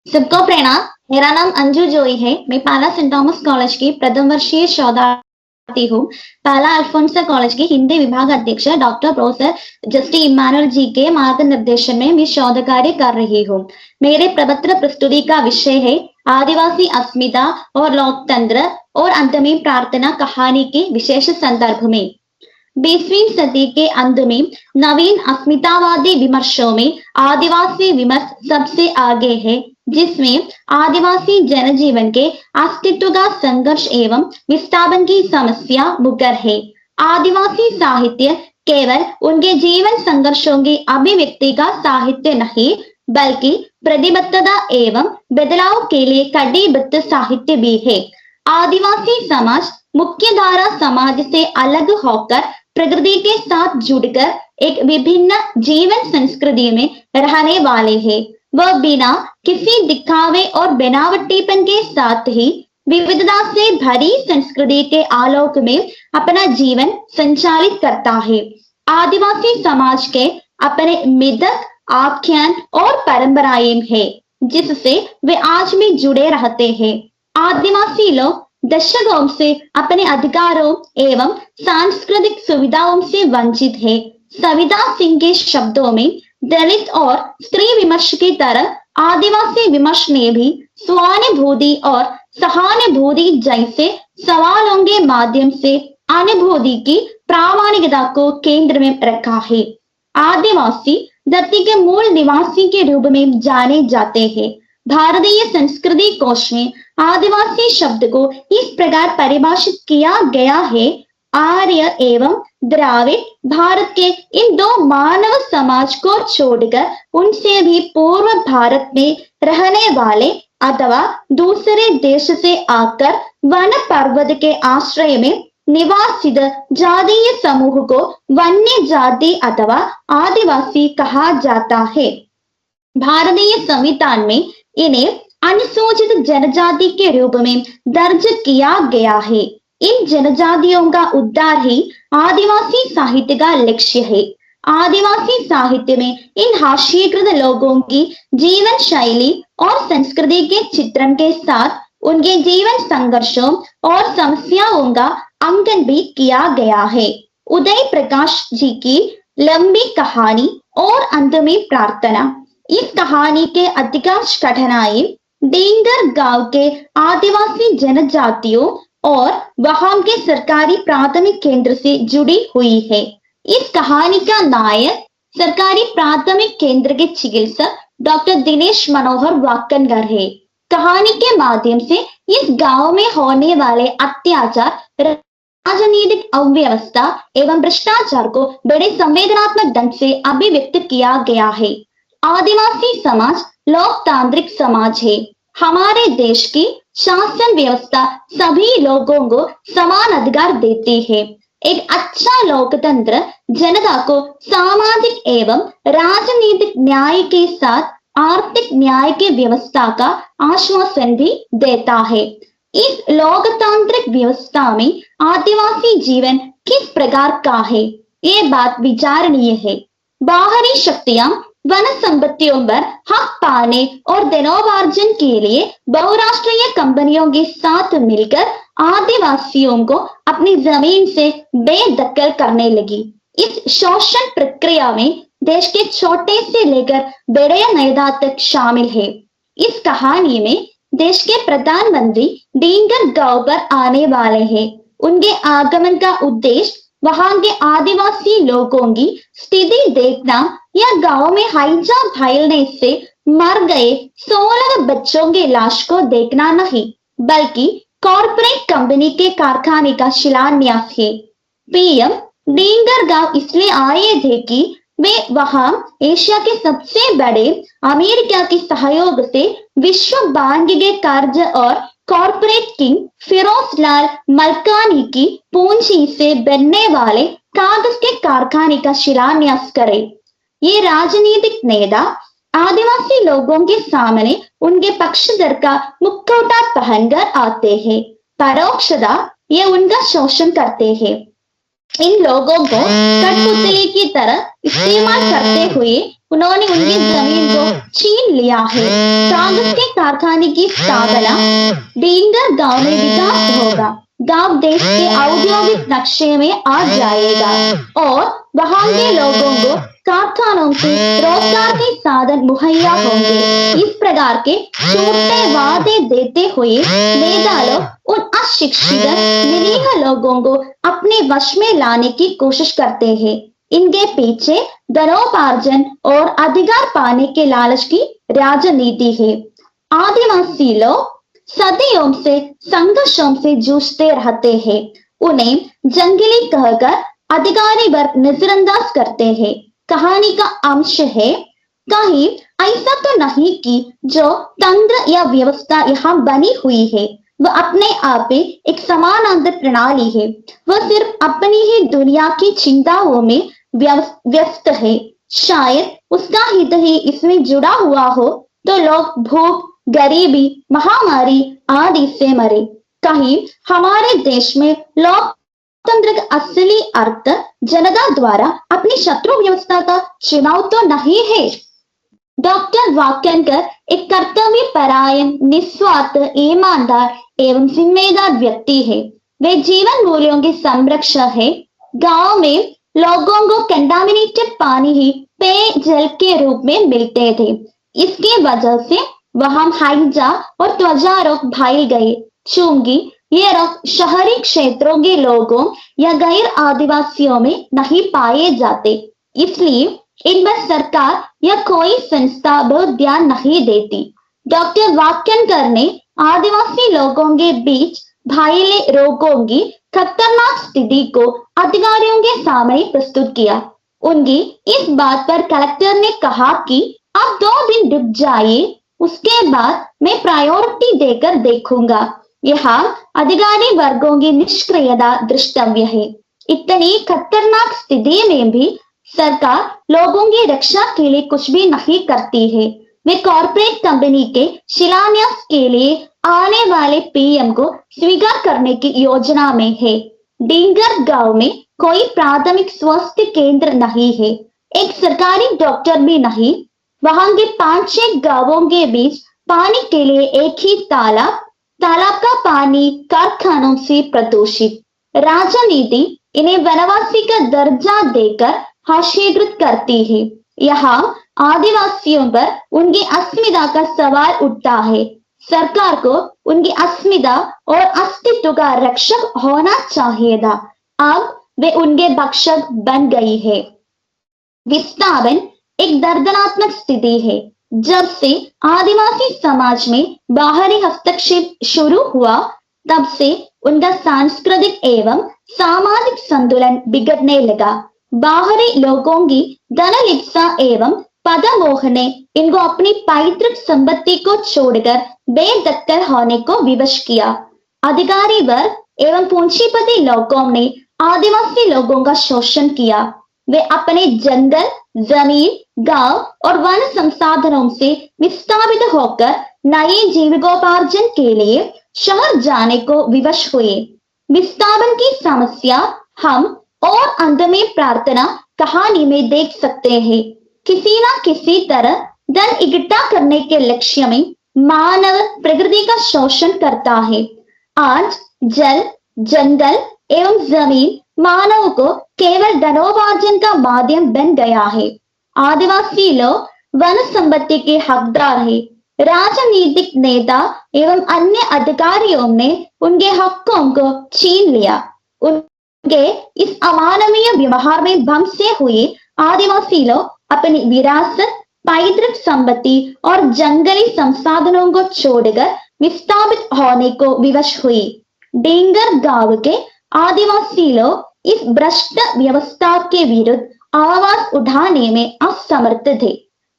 सबको प्रणाम। मेरा नाम अंजू जोई है। मैं पाला सेंट थॉमस कॉलेज की प्रथम वर्षीय शोधार्थी हूँ। पाला अल्फोंसा कॉलेज के हिंदी विभाग अध्यक्ष डॉक्टर प्रोफेसर जस्टी इमानुअल जी के मार्गनिर्देशन में मैं शोध कार्य कर रही हूँ। मेरे प्रपत्र प्रस्तुति का विषय है आदिवासी अस्मिता और लोकतंत्र और अंत में प्रार्थना कहानी के विशेष संदर्भ में। 20वीं सदी के अंत में नवीन अस्मितावादी विमर्शों में आदिवासी विमर्श सबसे आगे है, जिसमें आदिवासी जनजीवन के अस्तित्व का संघर्ष एवं विस्थापन की समस्या मुकर है। आदिवासी साहित्य केवल उनके जीवन संघर्षों की अभिव्यक्ति का साहित्य नहीं, बल्कि प्रतिबद्धता एवं बदलाव के लिए कटिबद्ध साहित्य भी है। आदिवासी समाज मुख्य धारा समाज से अलग होकर प्रकृति के साथ जुड़कर एक विभिन्न जीवन संस्कृति में रहने वाले हैं। वह बिना किसी दिखावे और बनावटीपन के साथ ही विविधता से भरी संस्कृति के आलोक में अपना जीवन संचालित करता है। आदिवासी समाज के अपने मिथक, आख्यान और परंपराएं हैं, जिससे वे आज भी जुड़े रहते हैं। आदिवासी लोग दशकों से अपने अधिकारों एवं सांस्कृतिक सुविधाओं से वंचित है। सविता सिंह के शब्दों में दलित और स्त्री विमर्श की तरह आदिवासी विमर्श ने भी स्वानुभूति और सहानुभूति जैसे सवालों के माध्यम से अनुभूति की प्रामाणिकता को केंद्र में रखा है। आदिवासी धरती के मूल निवासी के रूप में जाने जाते हैं। भारतीय संस्कृति कोश में आदिवासी शब्द को इस प्रकार परिभाषित किया गया है, आर्य एवं द्राविड़ भारत के इन दो मानव समाज को छोड़कर उनसे भी पूर्व भारत में रहने वाले अथवा दूसरे देश से आकर वन पर्वत के आश्रय में निवासित जातीय समूह को वन्य जाति अथवा आदिवासी कहा जाता है। भारतीय संविधान में इन्हें अनुसूचित जनजाति के रूप में दर्ज किया गया है। इन जनजातियों का उद्धार ही आदिवासी साहित्य का लक्ष्य है। आदिवासी साहित्य में इन हाशिएकृत लोगों की जीवन शैली और संस्कृति के चित्रण के साथ उनके जीवन संघर्षों और समस्याओं का अंकन भी किया गया है। उदय प्रकाश जी की लंबी कहानी और अंत में प्रार्थना, इस कहानी के अधिकांश घटनाएं डेंगर गांव के आदिवासी जनजातियों और वहां के सरकारी प्राथमिक केंद्र से जुड़ी हुई है। इस कहानी का नायक सरकारी प्राथमिक केंद्र के चिकित्सक डॉक्टर दिनेश मनोहर वाकनगर है। कहानी के माध्यम से इस गांव में होने वाले अत्याचार, राजनीतिक अव्यवस्था एवं भ्रष्टाचार को बड़े संवेदनात्मक ढंग से अभिव्यक्त किया गया है। आदिवासी समाज लोकतांत्रिक समाज है। हमारे देश की शासन व्यवस्था सभी लोगों को समान अधिकार देती है। एक अच्छा लोकतंत्र जनता को सामाजिक एवं राजनीतिक न्याय के साथ आर्थिक न्याय की व्यवस्था का आश्वासन भी देता है। इस लोकतांत्रिक व्यवस्था में आदिवासी जीवन किस प्रकार का है, ये बात विचारणीय है। बाहरी शक्तियां वन संपत्तियों पर हक पाने और धनोपार्जन के लिए बहुराष्ट्रीय कंपनियों के साथ मिलकर आदिवासियों को अपनी जमीन से बेदखल करने लगी। इस शोषण प्रक्रिया में देश के छोटे से लेकर बड़े नेता तक शामिल है। इस कहानी में देश के प्रधानमंत्री डेंगर गांव पर आने वाले हैं। उनके आगमन का उद्देश्य वहां के आदिवासी लोगों की स्थिति देखना या गांव में हैजा फैलने से मर गए 16 बच्चों की लाश को देखना नहीं, बल्कि कॉर्पोरेट कंपनी के कारखाने का शिलान्यास है। पीएम डेंगर गांव इसलिए आए थे कि वे वहां एशिया के सबसे बड़े अमेरिका के सहयोग से विश्व बैंक के कर्ज और कॉर्पोरेट किंग फिरोज लाल मलकानी की पूंजी से बनने वाले कागज के कारखाने का शिलान्यास करे। ये राजनीतिक नेता आदिवासी लोगों के सामने उनके पक्षधर का मुखौटा पहनकर आते हैं। परोक्षता ये उनका शोषण करते हैं। इन लोगों को कठपुतली की तरह इस्तेमाल करते हुए उन्होंने उनकी जमीन को छीन लिया है। कागज के कारखाने की स्थापना, डींगर गांव में विकास होगा, गांव देश के औद्योगिक नक्शे में आ जाएगा और वहां के लोगों को कारखानों से रोजगार के साधन मुहैया होंगे। इस प्रकार के छोटे वादे देते हुए नेता लोग उन अशिक्षित निरीह लोगों को अपने वश में लाने की कोशिश करते हैं। इनके पीछे धनोपार्जन और अधिकार पाने के लालच की राजनीति है। आदिवासी लोग सदियों से संघर्षों से जूझते रहते हैं। उन्हें जंगली कहकर अधिकारी वर्ग नजरअंदाज करते हैं। कहानी का अंश है, कहीं ऐसा तो नहीं कि जो तंत्र या व्यवस्था यहाँ बनी हुई है वह अपने आप में एक समानांतर प्रणाली है। वह सिर्फ अपनी ही दुनिया की चिंताओं में व्यस्त है। शायद उसका हित ही इसमें जुड़ा हुआ हो तो लोग भूख, गरीबी, महामारी आदि से मरे। कहीं हमारे देश में लोकतंत्र का असली अर्थ जनता द्वारा अपनी शत्रु व्यवस्था का चुनाव तो नहीं है। डॉक्टर वाक्यांकर एक कर्तव्य परायण, निस्वार्थ, ईमानदार एवं जिम्मेदार व्यक्ति है। वे जीवन मूल्यों के संरक्षक है। गांव में लोगों को कंटामिनेटेड पानी ही पेयजल के रूप में मिलते थे। इसकी वजह से वहां हैजा और त्वचा रोग फैल गए। चूंकि ये रोग शहरी क्षेत्रों के लोगों या गैर आदिवासियों में नहीं पाए जाते, इसलिए इन पर सरकार या कोई संस्था बहुत ध्यान नहीं देती। डॉक्टर वाक्यांकर ने आदिवासी लोगों के बीच फैले रोगों की खतरनाक स्थिति को अधिकारियों के सामने प्रस्तुत किया। उनकी इस बात पर कलेक्टर ने कहा कि आप 2 दिन रुक जाइए, उसके बाद मैं प्रायोरिटी देकर देखूंगा। यहाँ अधिकारी वर्गों की निष्क्रियता दृष्टव्य है। इतनी खतरनाक स्थिति में भी सरकार लोगों की रक्षा के लिए कुछ भी नहीं करती है। वे कॉर्पोरेट कंपनी के शिलान्यास के लिए आने वाले पीएम को स्वीकार करने की योजना में है। डींगर गांव में कोई प्राथमिक स्वास्थ्य केंद्र नहीं है, एक सरकारी डॉक्टर भी नहीं। वहां के 5-6 गांवों के बीच पानी के लिए एक ही तालाब, तालाब का पानी कारखानों से प्रदूषित। राजनीति इन्हें वनवासी का दर्जा देकर हास्यीकृत करती है। यहाँ आदिवासियों पर उनकी अस्मिता का सवाल उठता है। सरकार को उनकी अस्मिता और अस्तित्व का रक्षक होना चाहिए था। अब वे उनके भक्षक बन गई है। विस्थापन एक दर्दनात्मक स्थिति है। जब से आदिवासी समाज में बाहरी हस्तक्षेप शुरू हुआ, तब से उनका सांस्कृतिक एवं सामाजिक संतुलन बिगड़ने लगा। बाहरी लोगों की धनलिप्सा एवं पदमोह ने इनको अपनी पैतृक संपत्ति को छोड़कर बेदखल होने को विवश किया। अधिकारी वर्ग एवं पूंजीपति लोगों ने आदिवासी लोगों का शोषण किया। वे अपने जंगल, जमीन, गांव और वन संसाधनों से विस्थापित होकर नए जीविकोपार्जन के लिए शहर जाने को विवश हुए। विस्थापन की समस्या हम और अंत में प्रार्थना कहानी में देख सकते हैं। किसी न किसी तरह धन इकट्ठा करने के लक्ष्य में मानव प्रकृति का शोषण करता है। आज जल, जंगल एवं जमीन मानव को केवल धनोपार्जन का माध्यम बन गया है। आदिवासी लोग वन संपत्ति के हकदार है। राजनीतिक नेता एवं अन्य अधिकारियों ने उनके हकों को छीन लिया। उनके इस अमानवीय व्यवहार में भंग से हुए आदिवासी लोग अपनी विरासत, पैतृक संपत्ति और जंगली संसाधनों को छोड़कर विस्थापित होने को विवश हुई। डींगर गांव के आदिवासी लोग इस भ्रष्ट व्यवस्था के विरुद्ध आवाज उठाने में असमर्थ थे।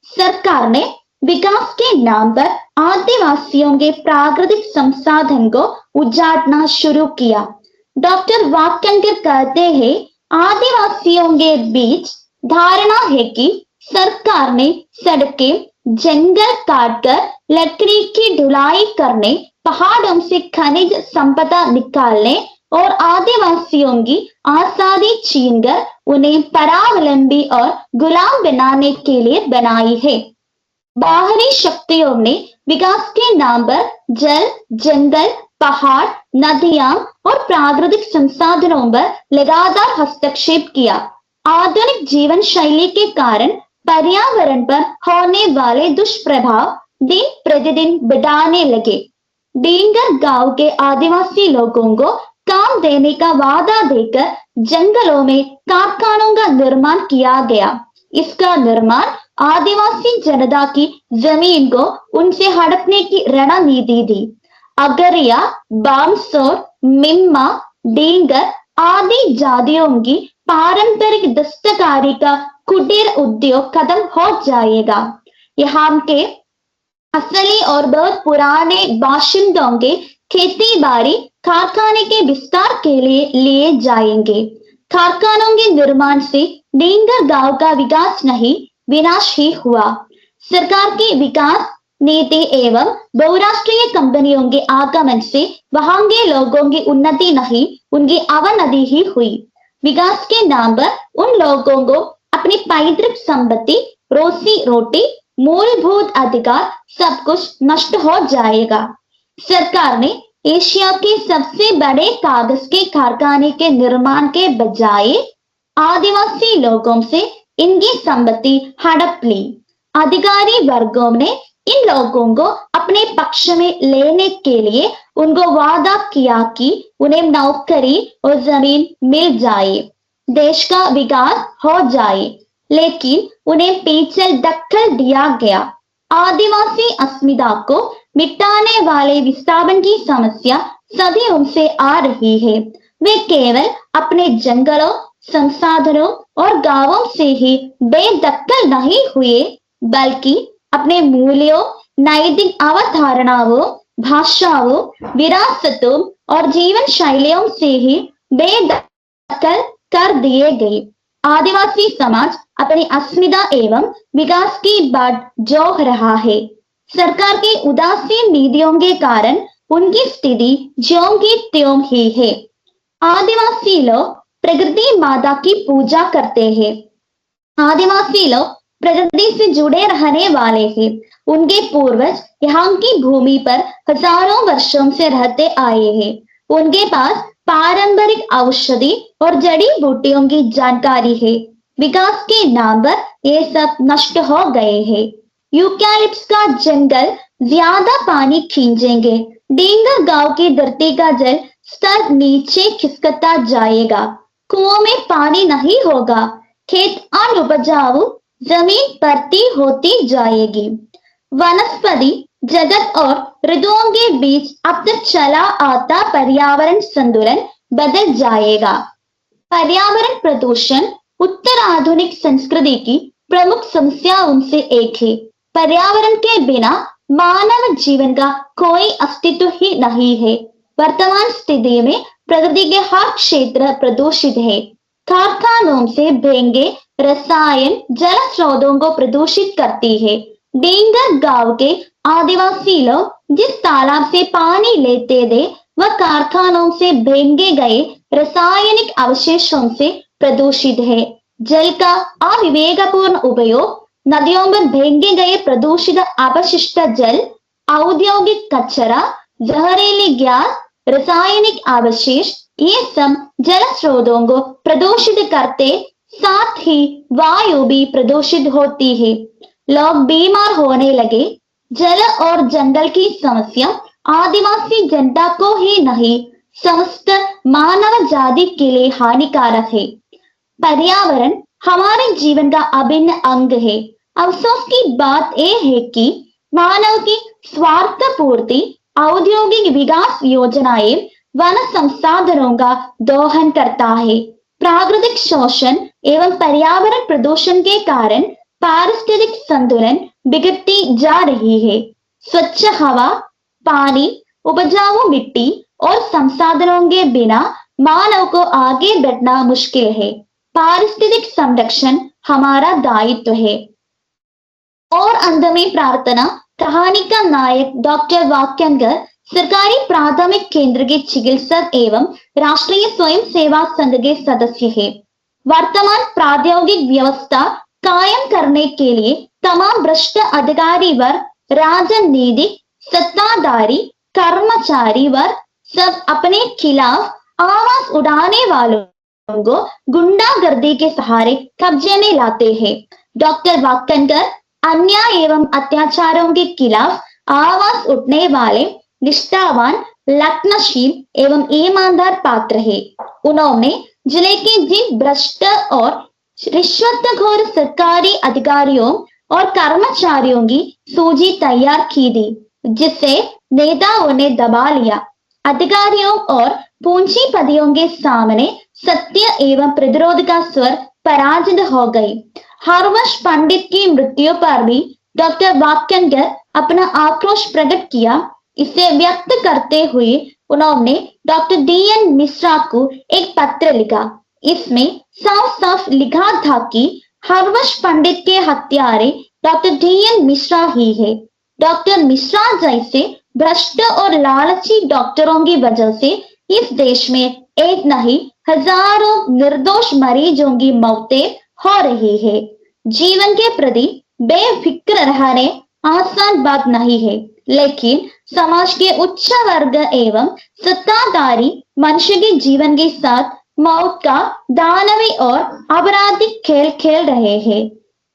सरकार ने विकास के नाम पर आदिवासियों के प्राकृतिक संसाधन को उजाड़ना शुरू किया। डॉक्टर वाक्यांकर कहते हैं, आदिवासियों के बीच धारणा है कि सरकार ने सड़कें, जंगल काटकर लकड़ी की ढुलाई करने, पहाड़ों से खनिज संपदा निकालने और आदिवासियों की आजादी छीनकर उन्हें परावलंबी और गुलाम बनाने के लिए बनाई है। बाहरी शक्तियों ने विकास के नाम पर जल, जंगल, पहाड़, नदियां और प्राकृतिक संसाधनों पर लगातार हस्तक्षेप किया। आधुनिक जीवन शैली के कारण पर्यावरण पर होने वाले दुष्प्रभाव दिन प्रतिदिन बढ़ाने लगे। डींगर गांव के आदिवासी लोगों को काम देने का वादा देकर जंगलों में कारखानों का निर्माण किया गया। इसका निर्माण आदिवासी जनता की जमीन को उनसे हड़पने की रणनीति थी। अगरिया, बामसोर, मिम्मा, डींगर आदि जातियों की पारंपरिक दस्तकारी का कुटीर उद्योग खत्म हो जाएगा। यहाँ के असली और बहुत पुराने बाशिंदों के खेती बाड़ी कारखाने के विस्तार के लिए जाएंगे। कारखानों के निर्माण से डींगर गांव का विकास नहीं, विनाश ही हुआ। सरकार की विकास नीति एवं बहुराष्ट्रीय कंपनियों के आगमन से वहां के लोगों की उन्नति नहीं, उनकी अवनति ही हुई। विकास के नाम पर उन लोगों को अपनी पैतृक संपत्ति, रोजी रोटी, मूलभूत अधिकार सब कुछ नष्ट हो जाएगा। सरकार ने एशिया के सबसे बड़े कागज के कारखाने के निर्माण के बजाय आदिवासी लोगों से इनकी संपत्ति हड़प ली। अधिकारी वर्गों ने इन लोगों को अपने पक्ष में लेने के लिए उनको वादा किया कि उन्हें नौकरी और जमीन मिल जाए, देश का विकास हो जाए, लेकिन उन्हें पीछे धकेल दिया गया। आदिवासी अस्मिता को मिटाने वाले विस्थापन की समस्या सदियों से आ रही है। वे केवल अपने जंगलों, संसाधनों और गांवों से ही बेदखल नहीं हुए, बल्कि अपने मूल्यों, नैतिक अवधारणाओं, भाषाओं, विरासतों और जीवन शैलियों से ही बेदखल कर दिए गए। आदिवासी समाज अपनी अस्मिता एवं विकास की बाट जोह रहा है। सरकार की उदासीन नीतियों के कारण उनकी स्थिति ज्यों की त्यों ही है। आदिवासी लोग प्रकृति माता की पूजा करते हैं। आदिवासी लोग प्रकृति से जुड़े रहने वाले हैं। उनके पूर्वज यहाँ की भूमि पर हजारों वर्षों से रहते आए हैं। उनके पास पारंपरिक औषधि और जड़ी बूटियों की जानकारी है। विकास के नाम पर ये सब नष्ट हो गए हैं। यूकैलिप्टस का जंगल ज्यादा पानी खींचेंगे। डींगर गांव की धरती का जल स्तर नीचे खिसकता जाएगा। कुओं में पानी नहीं होगा। खेत अनुपजाऊ जमीन परती होती जाएगी। वनस्पति जगत और ऋतुओं के बीच अब तक चला आता पर्यावरण संतुलन बदल जाएगा। पर्यावरण प्रदूषण उत्तर आधुनिक संस्कृति की प्रमुख समस्याओं से एक है। पर्यावरण के बिना मानव जीवन का कोई अस्तित्व ही नहीं है। वर्तमान स्थिति में प्रकृति के हर क्षेत्र प्रदूषित है। कारखानों से भेंगे रसायन जल स्रोतों को प्रदूषित करती है। डींगर गांव के आदिवासी लोग जिस तालाब से पानी लेते थे, वह कारखानों से भेंगे गए रासायनिक अवशेषों से प्रदूषित है। जल का अविवेकपूर्ण उपयोग, नदियों में भेंगे गए प्रदूषित अपशिष्ट जल, औद्योगिक कचरा, जहरीली गैस, रासायनिक अवशेष, ये सब जल स्रोतों को प्रदूषित करते, साथ ही वायु भी प्रदूषित होती है। लोग बीमार होने लगे। जल और जंगल की समस्या आदिवासी जनता को ही नहीं, समस्त मानव जाति के लिए हानिकारक है। पर्यावरण हमारे जीवन का अभिन्न अंग है। अफसोस की बात यह है कि मानव की स्वार्थ पूर्ति, औद्योगिक विकास योजनाएं वन संसाधनों का दोहन करता है। प्राकृतिक शोषण एवं पर्यावरण प्रदूषण के कारण पारिस्थितिक संतुलन बिगड़ती जा रही है। स्वच्छ हवा, पानी, उपजाऊ मिट्टी और संसाधनों के बिना मानव को आगे बढ़ना मुश्किल है। पारिस्थितिक संरक्षण हमारा दायित्व है। और अंत में प्रार्थना। कहानी का नायक डॉक्टर वाक्यांकर सरकारी प्राथमिक केंद्र के चिकित्सक एवं राष्ट्रीय स्वयं सेवा संघ के सदस्य है। वर्तमान प्राद्योगिक व्यवस्था कायम करने के लिए तमाम भ्रष्ट अधिकारी वर्ग, राजनीतिक सत्ताधारी, कर्मचारी वर्ग सब अपने खिलाफ आवाज उठाने वालों को गुंडागर्दी के सहारे कब्जे में लाते हैं। डॉक्टर वाकनकर अन्याय एवं अत्याचारों के खिलाफ आवाज उठने वाले निष्ठावान, लग्नशील एवं ईमानदार पात्र है। उन्होंने जिले के जिन भ्रष्ट और रिश्वतखोर सरकारी अधिकारियों और कर्मचारियों की सूची तैयार की थी, जिसे नेताओं ने दबा लिया। अधिकारियों और पूंजीपतियों के सामने सत्य एवं प्रतिरोध का स्वर पराजित हो गई। हरवंश पंडित की मृत्यु पर भी डॉक्टर वाकनकर अपना आक्रोश प्रकट किया। इसे व्यक्त करते हुए उन्होंने डॉक्टर डी.एन. मिश्रा को एक पत्र लिखा। इसमें साफ साफ लिखा था कि हरवंश पंडित के हत्यारे डॉक्टर डी.एन. मिश्रा ही है। डॉक्टर मिश्रा जैसे भ्रष्ट और लालची डॉक्टरों की वजह से इस देश में एक नहीं हजारों निर्दोष मरीजों की मौतें हो रही है। जीवन के प्रति बेफिक्र रहने आसान बात नहीं है, लेकिन समाज के उच्च वर्ग एवं सत्ताधारी मनुष्य के जीवन के साथ मौत का दानवी और आपराधिक खेल खेल रहे हैं।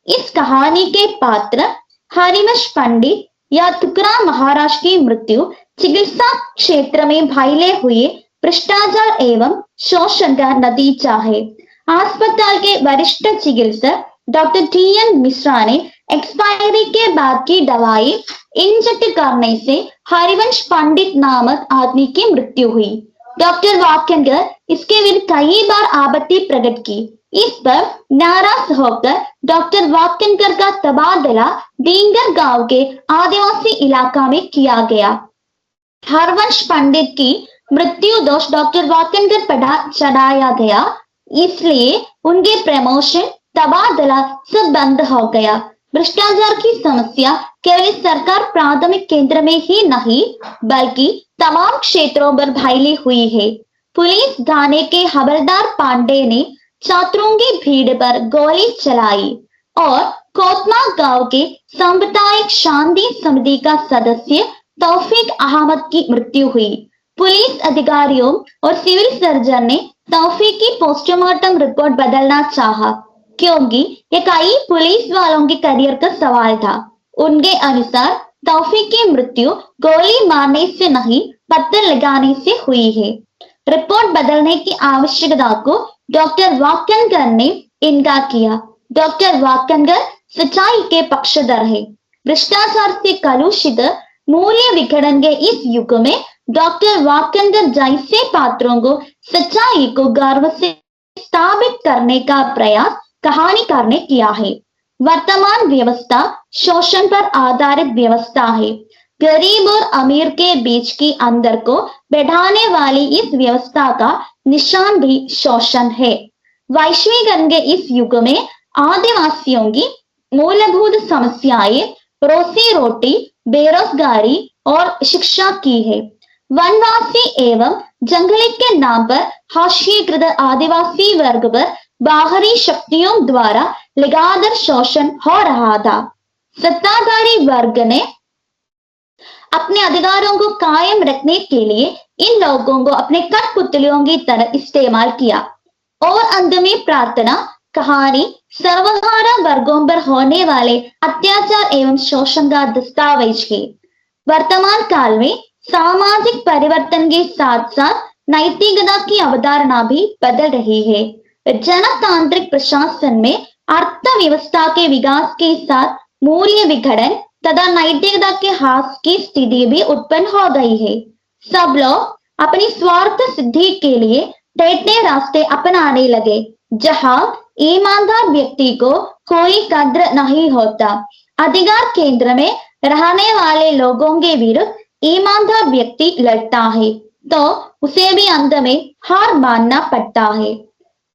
इस कहानी के पात्र हरिवंश पंडित या तुकाराम महाराज की मृत्यु चिकित्सा क्षेत्र में फैले हुए भ्रष्टाचार एवं शोषण का नतीजा है। अस्पताल के वरिष्ठ चिकित्सक डॉक्टर डी.एन. मिश्रा ने एक्सपायरी के बाद की दवाई इंजेक्ट करने से हरिवंश पंडित नामक आदमी की मृत्यु हुई। डॉक्टर वाकनकर इसके विरुद्ध कई बार आपत्ति प्रकट की। इस पर नाराज होकर डॉक्टर वाकनकर का तबादला डींगर गांव के आदिवासी इलाका में किया गया। हरवंश पंडित की मृत्यु दोष डॉक्टर वाकनकर पर चढ़ाया गया, इसलिए उनके प्रमोशन, तबादला सब बंद हो गया। भ्रष्टाचार की समस्या केवल सरकार प्राथमिक केंद्र में ही नहीं बल्कि तमाम क्षेत्रों पर फैली हुई है। पुलिस थाने के हवलदार पांडे ने छात्रों की भीड़ पर गोली चलाई और कोतमा गांव के सामुदायिक शांति समिति का सदस्य तौफीक अहमद की मृत्यु हुई। पुलिस अधिकारियों और सिविल सर्जन ने तौफीक की पोस्टमार्टम रिपोर्ट बदलना चाहा, क्योंकि ये कई पुलिस वालों के करियर का सवाल था। उनके अनुसार तौफीक की मृत्यु गोली मारने से नहीं, पत्थर लगाने से हुई है। रिपोर्ट बदलने की आवश्यकता को डॉक्टर वाकनकर ने इनकार किया। डॉक्टर वाकनकर सच्चाई के पक्षधर है। भ्रष्टाचार से कलुषित मूल्य विखंडन के इस युग में डॉक्टर वाकनकर जैसे पात्रों को सच्चाई को गर्व से स्थापित करने का प्रयास कहानीकार ने किया है। वर्तमान व्यवस्था शोषण पर आधारित व्यवस्था है। गरीब और अमीर के बीच की अंतर को बढ़ाने वाली इस व्यवस्था का निशान भी शोषण है। वैश्वीकरण के इस युग में आदिवासियों की मूलभूत समस्याएं रोजी रोटी, बेरोजगारी और शिक्षा की है। वनवासी एवं जंगली के नाम पर हाशिएकृत आदिवासी वर्ग पर बाहरी शक्तियों द्वारा लगातार शोषण हो रहा था। सत्ताधारी वर्ग ने अपने अधिकारों को कायम रखने के लिए इन लोगों को अपने कठपुतलियों की तरह इस्तेमाल किया। और अंत में प्रार्थना कहानी सर्वहारा वर्गों पर होने वाले अत्याचार एवं शोषण का दस्तावेज है। वर्तमान काल में सामाजिक परिवर्तन के साथ साथ नैतिकता की अवधारणा भी बदल रही है। जनतांत्रिक प्रशासन में अर्थव्यवस्था के विकास के साथ मूल्य विखंडन तथा नैतिकता के ह्रास की स्थिति भी उत्पन्न हो गई है। सब लोग अपनी स्वार्थ सिद्धि के लिए टेढ़े रास्ते अपनाने लगे, जहां ईमानदार व्यक्ति को कोई कद्र नहीं होता। अधिकार केंद्र में रहने वाले लोगों के विरुद्ध ईमानदार व्यक्ति लड़ता है तो उसे भी अंत में हार मानना पड़ता है।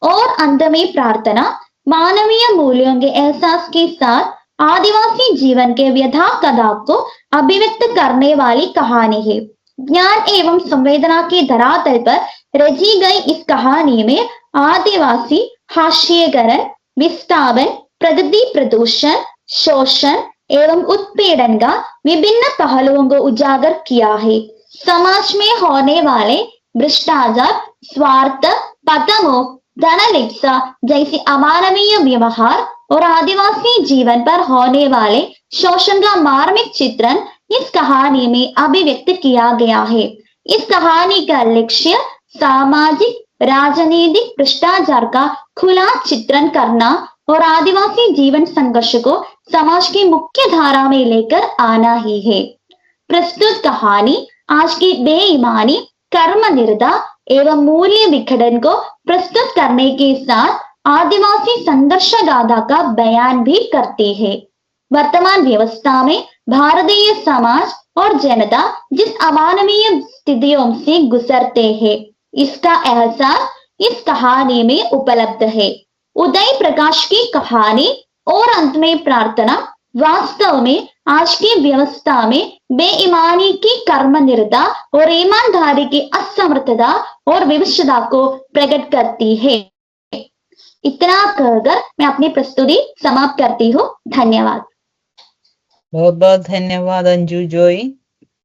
और अंत में प्रार्थना मानवीय मूल्यों के एहसास के साथ आदिवासी जीवन के व्यथा कथा को अभिव्यक्त करने वाली कहानी है। ज्ञान एवं संवेदना के धरातल पर रची गई इस कहानी में आदिवासी हाशिएकरण, विस्थापन, प्रकृति प्रदूषण, शोषण एवं उत्पीड़न का विभिन्न पहलुओं को उजागर किया है। समाज में होने वाले भ्रष्टाचार, स्वार्थ, पतमोह, धनलिप्सा जैसे अमानवीय व्यवहार और आदिवासी जीवन पर होने वाले शोषण का मार्मिक चित्रण इस कहानी में अभिव्यक्त किया गया है। इस कहानी का लक्ष्य सामाजिक राजनीतिक भ्रष्टाचार का खुला चित्रण करना और आदिवासी जीवन संघर्ष को समाज की मुख्य धारा में लेकर आना ही है। प्रस्तुत कहानी आज की बेईमानी, कर्मनिरता एवं मूल्य विघटन को प्रस्तुत करने के साथ आदिवासी संघर्ष गाथा का बयान भी करती है। वर्तमान व्यवस्था में भारतीय समाज और जनता जिस अमानवीय स्थितियों से गुजरते हैं, इसका एहसास इस कहानी में उपलब्ध है। उदय प्रकाश की कहानी और अंत में प्रार्थना वास्तव में आज की व्यवस्था में बेईमानी की कर्मनिरता और ईमानदारी की असमर्थता और विवशता को प्रकट करती है। इतना कहकर मैं अपनी प्रस्तुति समाप्त करती हूँ। धन्यवाद। बहुत बहुत धन्यवाद अंजू जोई।